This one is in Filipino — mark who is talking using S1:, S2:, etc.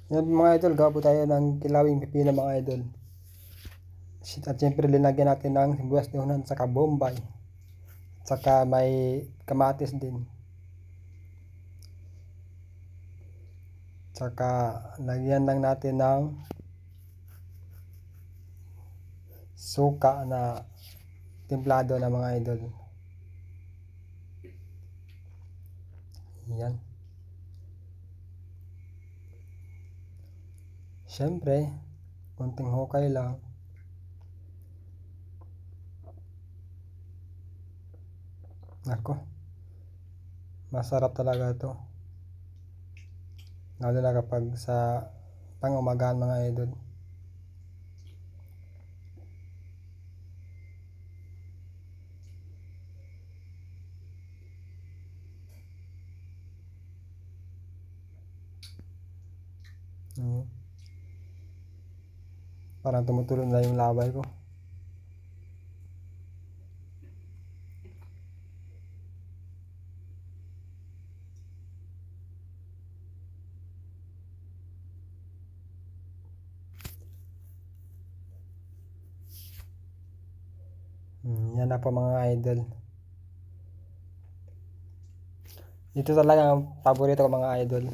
S1: Yan mga idol, gawa po tayo ng kilawing pipino mga idol. At syempre linagyan natin ng sibuyas dahunan saka bombay. Saka may kamatis din. Saka lagyan lang natin ng suka na templado na mga idol. Yan. Syempre, konting hukay lang. Nako, masarap talaga ito. Lalo na kapag sa pang-umagahan mga idol. Parang tumutulo na yung laway ko. Yan na po mga idol. Ito talaga ang paborito ko mga idol.